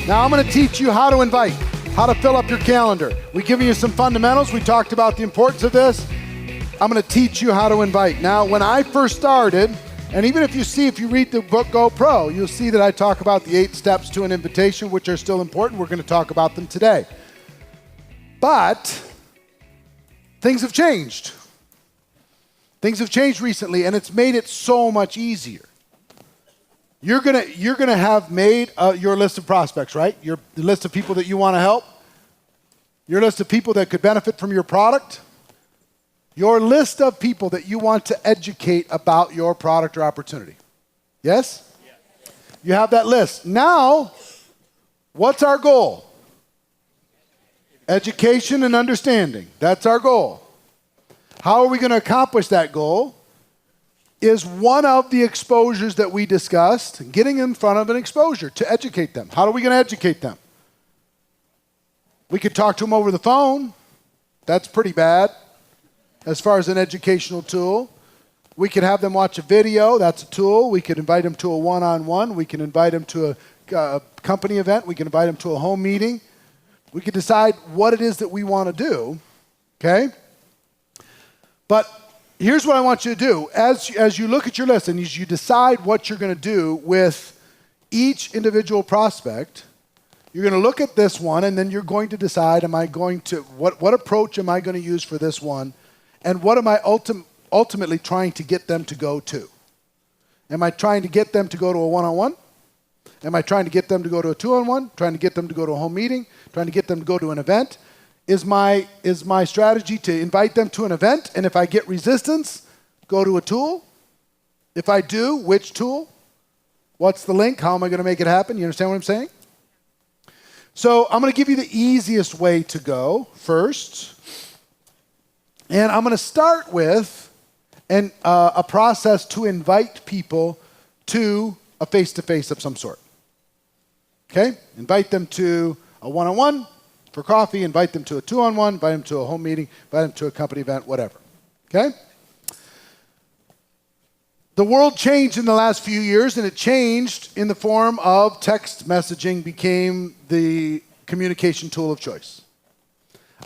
Now I'm going to teach you how to invite, how to fill up your calendar. We've given you some fundamentals. We talked about the importance of this. I'm going to teach you how to invite. Now, when I first started, and even if you read the book Go Pro, you'll see that I talk about the 8 steps to an invitation, which are still important. We're going to talk about them today. But things have changed. Things have changed recently, and it's made it so much easier. You're gonna have made your list of prospects, right? The list of people that you want to help. Your list of people that could benefit from your product. Your list of people that you want to educate about your product or opportunity. Yes? Yes. You have that list. Now, what's our goal? Education and understanding. That's our goal. How are we going to accomplish that goal? Is one of the exposures that we discussed, getting in front of an exposure to educate them. How are we going to educate them? We could talk to them over the phone. That's pretty bad as far as an educational tool. We could have them watch a video. That's a tool. We could invite them to a one-on-one. We can invite them to a company event. We can invite them to a home meeting. We could decide what it is that we want to do, okay? But here's what I want you to do. As you look at your list and as you decide what you're going to do with each individual prospect, you're going to look at this one and then you're going to decide, what approach am I going to use for this one? And what am I ultimately trying to get them to go to? Am I trying to get them to go to a one-on-one? Am I trying to get them to go to a two-on-one? Trying to get them to go to a home meeting? Trying to get them to go to an event? Is my strategy to invite them to an event, and if I get resistance, go to a tool? If I do, which tool? What's the link? How am I going to make it happen? You understand what I'm saying? So I'm going to give you the easiest way to go first. And I'm going to start with a process to invite people to a face-to-face of some sort. Okay? Invite them to a one-on-one for coffee, invite them to a two-on-one, invite them to a home meeting, invite them to a company event, whatever. Okay? The world changed in the last few years, and it changed in the form of text messaging became the communication tool of choice.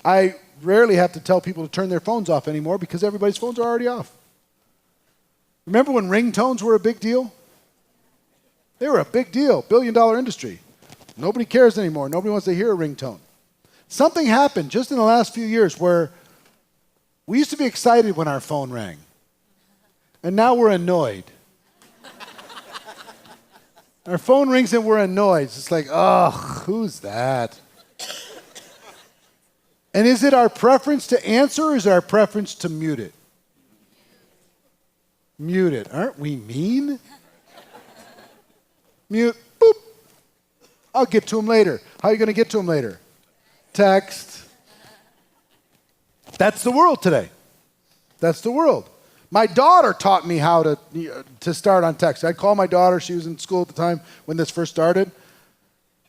I rarely have to tell people to turn their phones off anymore because everybody's phones are already off. Remember when ringtones were a big deal? They were a big deal, billion-dollar industry. Nobody cares anymore. Nobody wants to hear a ringtone. Something happened just in the last few years where we used to be excited when our phone rang, and now we're annoyed. Our phone rings and we're annoyed. It's like, oh, who's that? And is it our preference to answer or is it our preference to mute it? Mute it. Aren't we mean? Mute. Boop. I'll get to him later. How are you going to get to him later? Text. That's the world today. That's the world. My daughter taught me how to start on text. I'd call my daughter. She was in school at the time when this first started.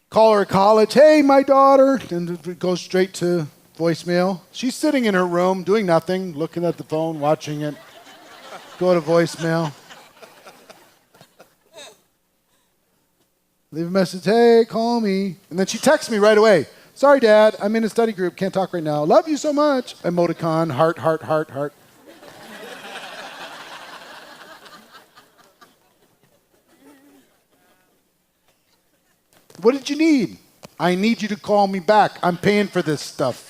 Call her at college. Hey, my daughter. And it goes straight to voicemail. She's sitting in her room doing nothing, looking at the phone, watching it. Go to voicemail. Leave a message. Hey, call me. And then she texts me right away. Sorry, Dad, I'm in a study group. Can't talk right now. Love you so much. Emoticon, heart, heart, heart, heart. What did you need? I need you to call me back. I'm paying for this stuff.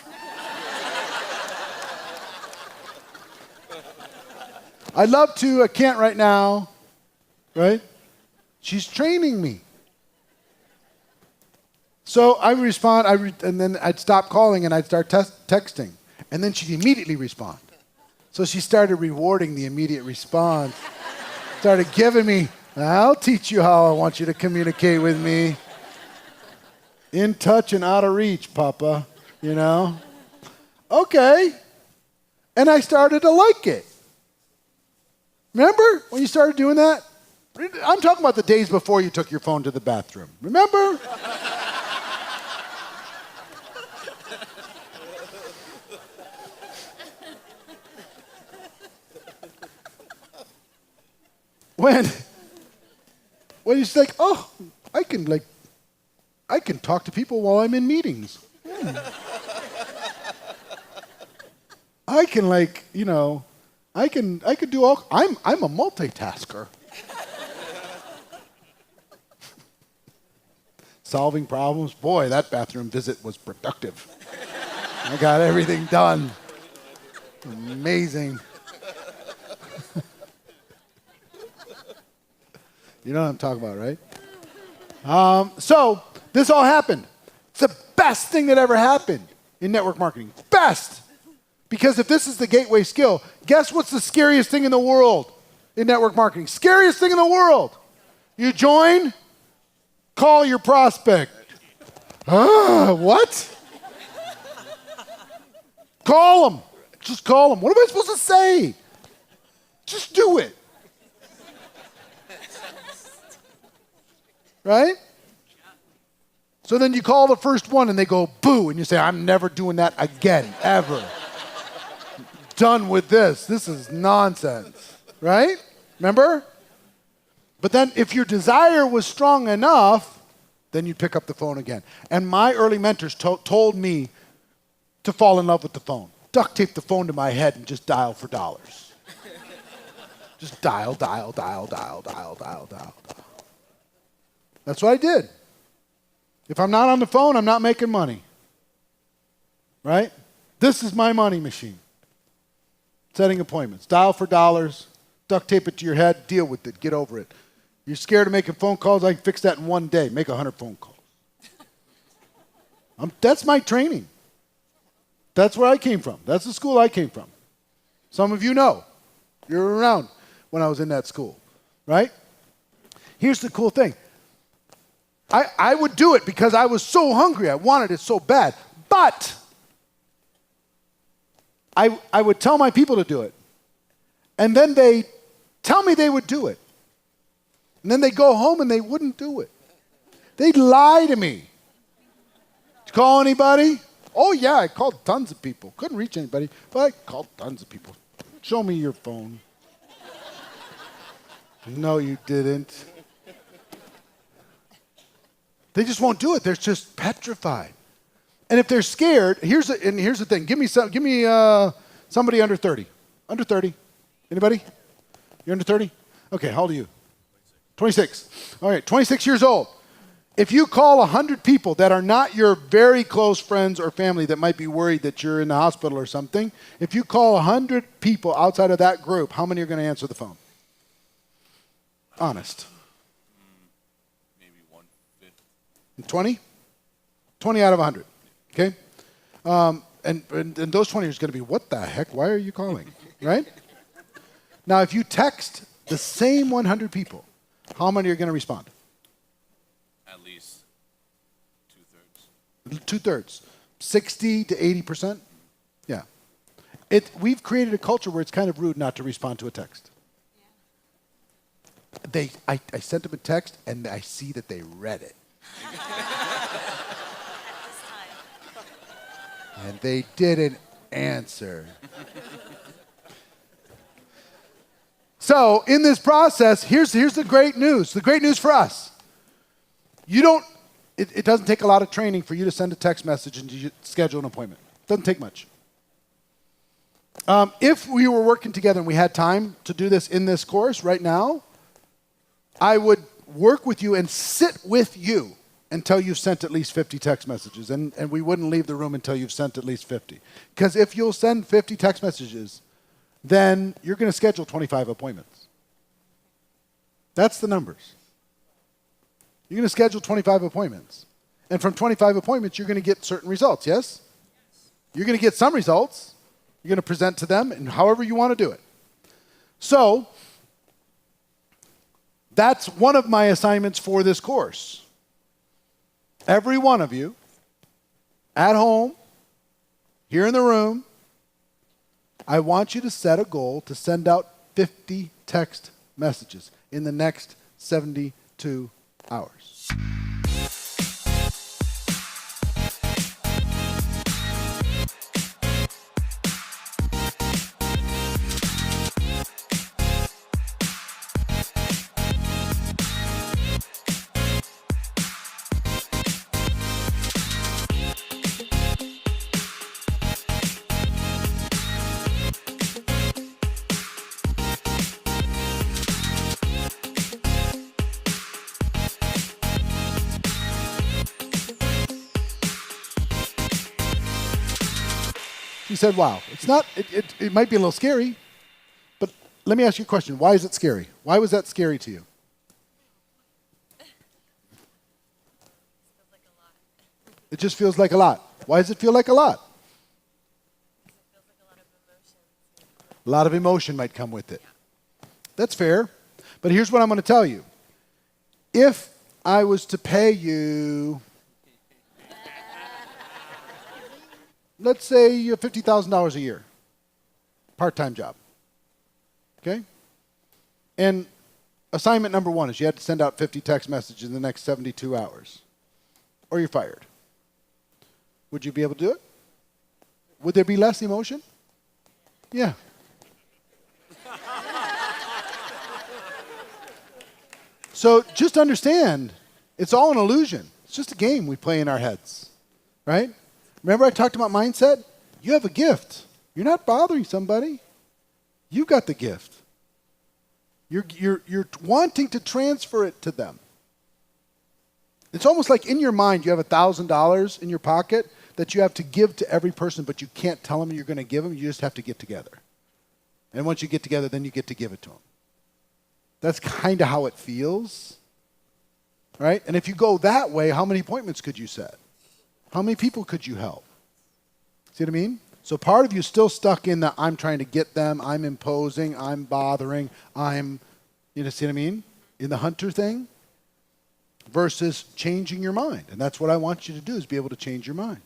I'd love to. I can't right now. Right? She's training me. So I would respond, and then I'd stop calling and I'd start texting. And then she'd immediately respond. So she started rewarding the immediate response. Started giving me, I'll teach you how I want you to communicate with me. In touch and out of reach, Papa, you know? Okay. And I started to like it. Remember when you started doing that? I'm talking about the days before you took your phone to the bathroom. Remember? When you like, oh, I can can talk to people while I'm in meetings. I can I could do all, I'm a multitasker. Solving problems. Boy, that bathroom visit was productive. I got everything done. Amazing. You know what I'm talking about, right? So this all happened. It's the best thing that ever happened in network marketing. Best. Because if this is the gateway skill, guess what's the scariest thing in the world in network marketing? Scariest thing in the world. You join, call your prospect. What? Call them. Just call them. What am I supposed to say? Just do it. Right? So then you call the first one and they go boo, and you say, I'm never doing that again, ever. Done with this. This is nonsense. Right? Remember? But then if your desire was strong enough, then you'd pick up the phone again. And my early mentors told me to fall in love with the phone. Duct tape the phone to my head and just dial for dollars. Just dial, dial, dial, dial, dial, dial, dial. That's what I did. If I'm not on the phone, I'm not making money. Right? This is my money machine. Setting appointments. Dial for dollars. Duct tape it to your head. Deal with it. Get over it. You're scared of making phone calls? I can fix that in one day. Make 100 phone calls. That's my training. That's where I came from. That's the school I came from. Some of you know. You're around when I was in that school. Right? Here's the cool thing. I would do it because I was so hungry. I wanted it so bad. But I would tell my people to do it. And then they tell me they would do it. And then they go home and they wouldn't do it. They'd lie to me. Did you call anybody? Oh, yeah, I called tons of people. Couldn't reach anybody, but I called tons of people. Show me your phone. No, you didn't. They just won't do it. They're just petrified. And if they're scared, here's the thing. Give me somebody under 30. Under 30. Anybody? You're under 30? Okay, how old are you? 26. All right, 26 years old. If you call 100 people that are not your very close friends or family that might be worried that you're in the hospital or something, if you call 100 people outside of that group, how many are going to answer the phone? Honest. 20? 20 out of 100, okay? And those 20 are going to be, what the heck? Why are you calling, right? Now, if you text the same 100 people, how many are going to respond? At least two-thirds. Two-thirds. 60 to 80%? Yeah. We've created a culture where it's kind of rude not to respond to a text. Yeah. I sent them a text, and I see that they read it. And they didn't answer. So in this process, here's the great news. The great news for us. It doesn't take a lot of training for you to send a text message and you schedule an appointment. It doesn't take much. If we were working together and we had time to do this in this course right now, I would work with you and sit with you until you've sent at least 50 text messages. And we wouldn't leave the room until you've sent at least 50. Because if you'll send 50 text messages, then you're going to schedule 25 appointments. That's the numbers. You're going to schedule 25 appointments. And from 25 appointments, you're going to get certain results, yes? You're going to get some results. You're going to present to them and however you want to do it. So that's one of my assignments for this course. Every one of you, at home, here in the room, I want you to set a goal to send out 50 text messages in the next 72 hours. said, wow. It's not, it might be a little scary, but let me ask you a question. Why is it scary? Why was that scary to you? It just feels like a lot. Why does it feel like a lot? A lot of emotion might come with it. That's fair. But here's what I'm going to tell you. If I was to pay you, let's say you have $50,000 a year, part-time job, okay? And assignment number 1 is you had to send out 50 text messages in the next 72 hours, or you're fired. Would you be able to do it? Would there be less emotion? Yeah. So just understand, it's all an illusion. It's just a game we play in our heads, right? Remember I talked about mindset? You have a gift. You're not bothering somebody. You got the gift. You're wanting to transfer it to them. It's almost like in your mind you have $1,000 in your pocket that you have to give to every person, but you can't tell them you're going to give them. You just have to get together. And once you get together, then you get to give it to them. That's kind of how it feels, right? And if you go that way, how many appointments could you set? How many people could you help? See what I mean? So part of you is still stuck in the I'm trying to get them, I'm imposing, I'm bothering, you know, see what I mean? In the hunter thing versus changing your mind. And that's what I want you to do is be able to change your mind,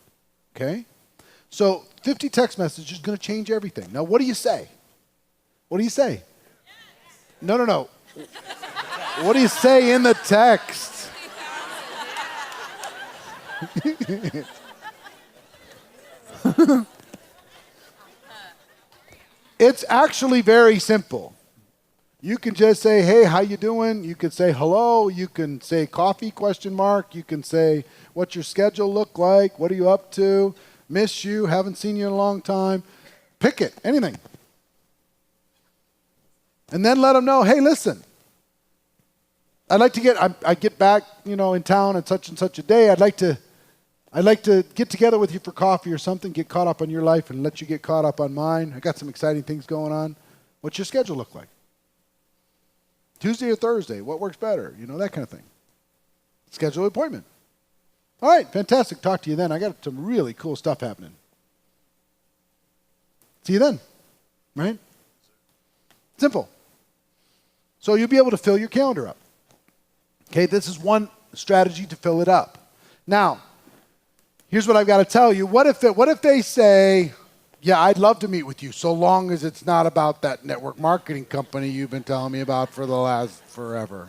okay? So 50 text messages is going to change everything. Now, what do you say? What do you say? No. What do you say in the text? It's actually very simple. You can just say, hey, how you doing? You can say hello. You can say coffee, question mark. You can say, what's your schedule look like? What are you up to? Miss you, haven't seen you in a long time. Pick it, anything. And then let them know, hey, listen, I'd like to get back, you know, in town at such and such a day. I'd like to get together with you for coffee or something, get caught up on your life and let you get caught up on mine. I got some exciting things going on. What's your schedule look like? Tuesday or Thursday? What works better? You know, that kind of thing. Schedule an appointment. All right, fantastic. Talk to you then. I got some really cool stuff happening. See you then, right? Simple. So you'll be able to fill your calendar up. Okay, this is one strategy to fill it up. Now, here's what I've got to tell you. What if they say, yeah, I'd love to meet with you so long as it's not about that network marketing company you've been telling me about for the last forever?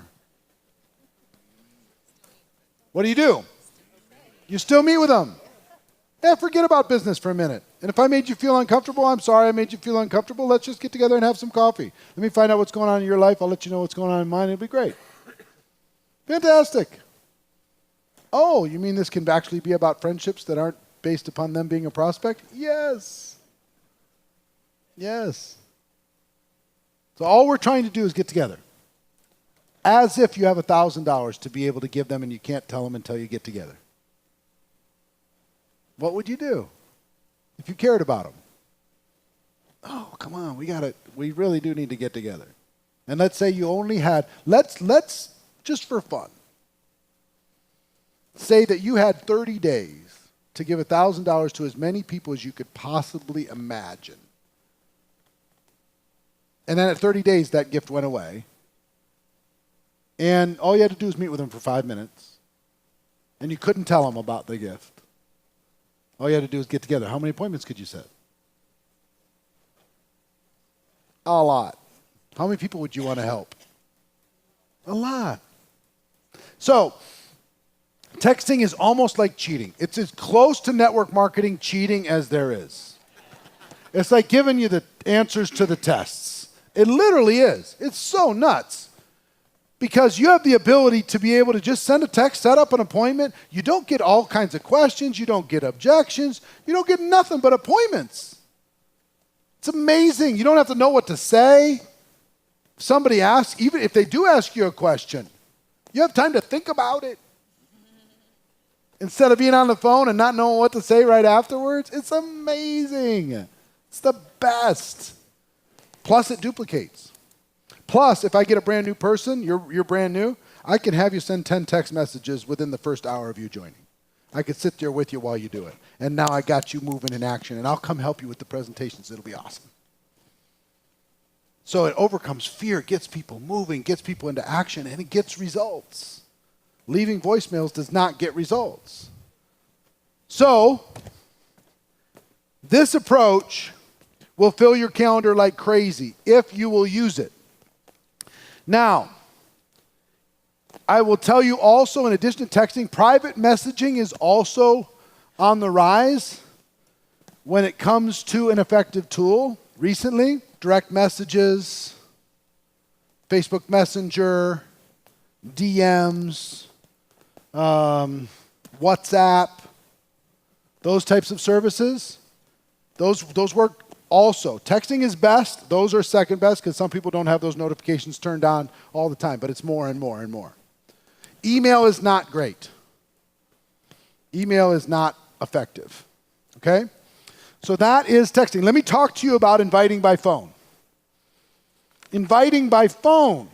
What do? You still meet with them. Yeah, forget about business for a minute. And if I made you feel uncomfortable, I'm sorry I made you feel uncomfortable. Let's just get together and have some coffee. Let me find out what's going on in your life. I'll let you know what's going on in mine. It'll be great. Fantastic. Oh, you mean this can actually be about friendships that aren't based upon them being a prospect? Yes. Yes. So all we're trying to do is get together. As if you have $1,000 to be able to give them and you can't tell them until you get together. What would you do if you cared about them? Oh, come on, we really do need to get together. And let's say you only had, let's just for fun, say that you had 30 days to give $1,000 to as many people as you could possibly imagine. And then at 30 days, that gift went away. And all you had to do was meet with them for 5 minutes. And you couldn't tell them about the gift. All you had to do was get together. How many appointments could you set? A lot. How many people would you want to help? A lot. So, texting is almost like cheating. It's as close to network marketing cheating as there is. It's like giving you the answers to the tests. It literally is. It's so nuts. Because you have the ability to be able to just send a text, set up an appointment. You don't get all kinds of questions. You don't get objections. You don't get nothing but appointments. It's amazing. You don't have to know what to say. If somebody asks, even if they do ask you a question, you have time to think about it. Instead of being on the phone and not knowing what to say right afterwards. It's amazing. It's the best. Plus, it duplicates. Plus, if I get a brand new person, you're brand new, I can have you send 10 text messages within the first hour of you joining. I could sit there with you while you do it. And now I got you moving in action, and I'll come help you with the presentations. It'll be awesome. So it overcomes fear, gets people moving, gets people into action, and it gets results. Leaving voicemails does not get results. So this approach will fill your calendar like crazy if you will use it. Now, I will tell you also, in addition to texting, private messaging is also on the rise when it comes to an effective tool. Recently, direct messages, Facebook Messenger, DMs, WhatsApp, those types of services, those work also. Texting is best. Those are second best because some people don't have those notifications turned on all the time, but it's more and more and more. Email is not great. Email is not effective. Okay? So that is texting. Let me talk to you about inviting by phone. Inviting by phone.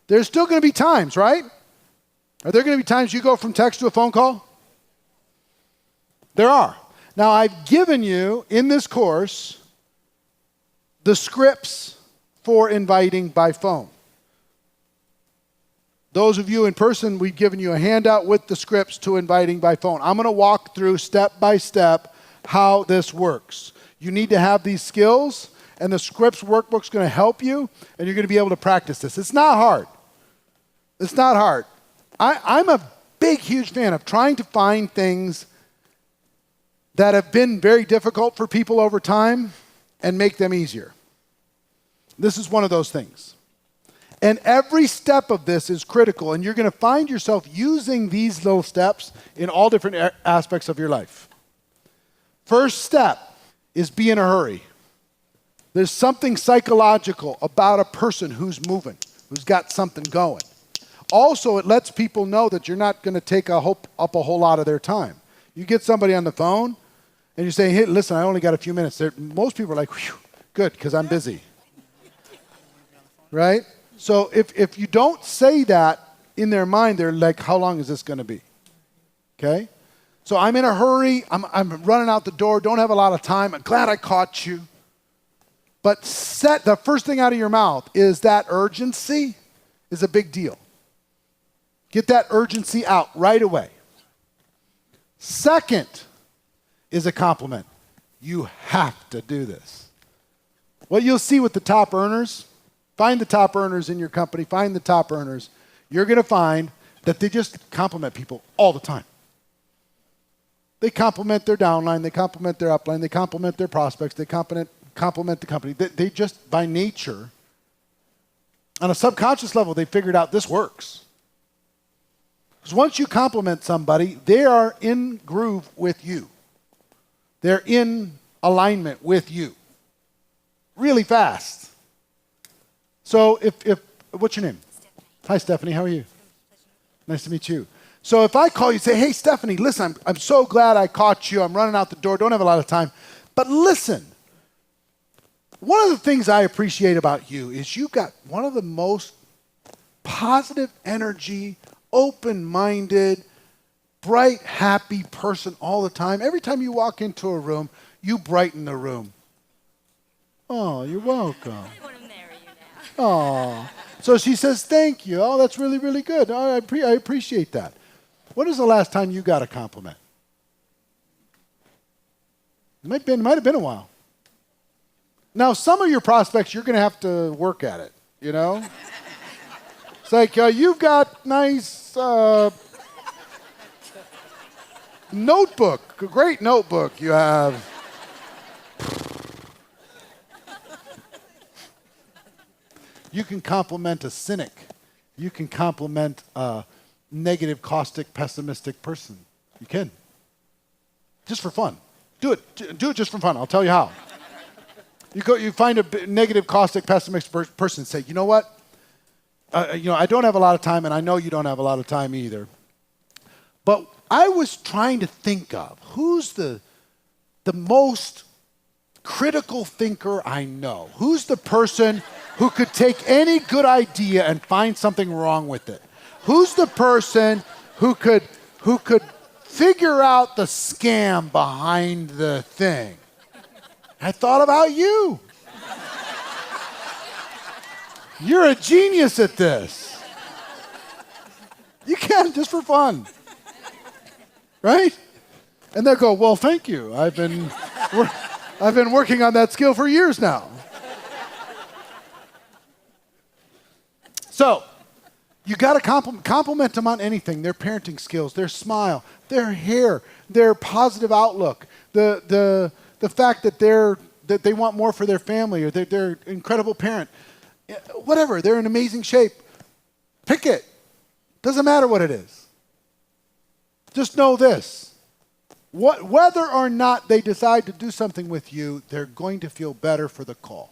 There's still going to be times, right? Are there going to be times you go from text to a phone call? There are. Now, I've given you in this course the scripts for inviting by phone. Those of you in person, we've given you a handout with the scripts to inviting by phone. I'm going to walk through step by step how this works. You need to have these skills, and the scripts workbook's going to help you, and you're going to be able to practice this. It's not hard. It's not hard. I'm a big, huge fan of trying to find things that have been very difficult for people over time and make them easier. This is one of those things. And every step of this is critical, and you're going to find yourself using these little steps in all different aspects of your life. First step is be in a hurry. There's something psychological about a person who's moving, who's got something going. Also, it lets people know that you're not going to take up a whole lot of their time. You get somebody on the phone, and you say, hey, listen, I only got a few minutes. Most people are like, whew, good, because I'm busy. Right? So if you don't say that in their mind, they're like, how long is this going to be? Okay? So I'm in a hurry. I'm running out the door. Don't have a lot of time. I'm glad I caught you. But the first thing out of your mouth is that urgency is a big deal. Get that urgency out right away. Second is a compliment. You have to do this. What you'll see with the top earners, find the top earners in your company, find the top earners, you're going to find that they just compliment people all the time. They compliment their downline, they compliment their upline, they compliment their prospects, they compliment the company. They just, by nature, on a subconscious level, they figured out this works. Because once you compliment somebody, they are in groove with you. They're in alignment with you. Really fast. So what's your name? Stephanie. Hi, Stephanie. How are you? Nice to meet you. So if I call you and say, hey, Stephanie, listen, I'm so glad I caught you. I'm running out the door. Don't have a lot of time. But listen, one of the things I appreciate about you is you got one of the most positive energy, open-minded, bright, happy person all the time. Every time you walk into a room, you brighten the room. Oh, you're welcome. I want to marry you now. Oh. So she says, thank you. Oh, that's really, really good. I appreciate that. When was the last time you got a compliment? It might have been a while. Now, some of your prospects, you're going to have to work at it, you know? It's like, you've got nice notebook, a great notebook you have. You can compliment a cynic. You can compliment a negative, caustic, pessimistic person. You can. Just for fun. Do it. Do it just for fun. I'll tell you how. You find a negative, caustic, pessimistic person and say, you know what? I don't have a lot of time, and I know you don't have a lot of time either. But I was trying to think of who's the most critical thinker I know? Who's the person who could take any good idea and find something wrong with it? Who's the person who could figure out the scam behind the thing? I thought about you. You're a genius at this. You can, just for fun. Right? And they'll go, well, thank you. I've been working on that skill for years now. So, you got to compliment them on anything, their parenting skills, their smile, their hair, their positive outlook, the fact that they want more for their family, or they're an incredible parent. Whatever, they're in amazing shape. Pick it. Doesn't matter what it is. Just know this. Whether or not they decide to do something with you, they're going to feel better for the call.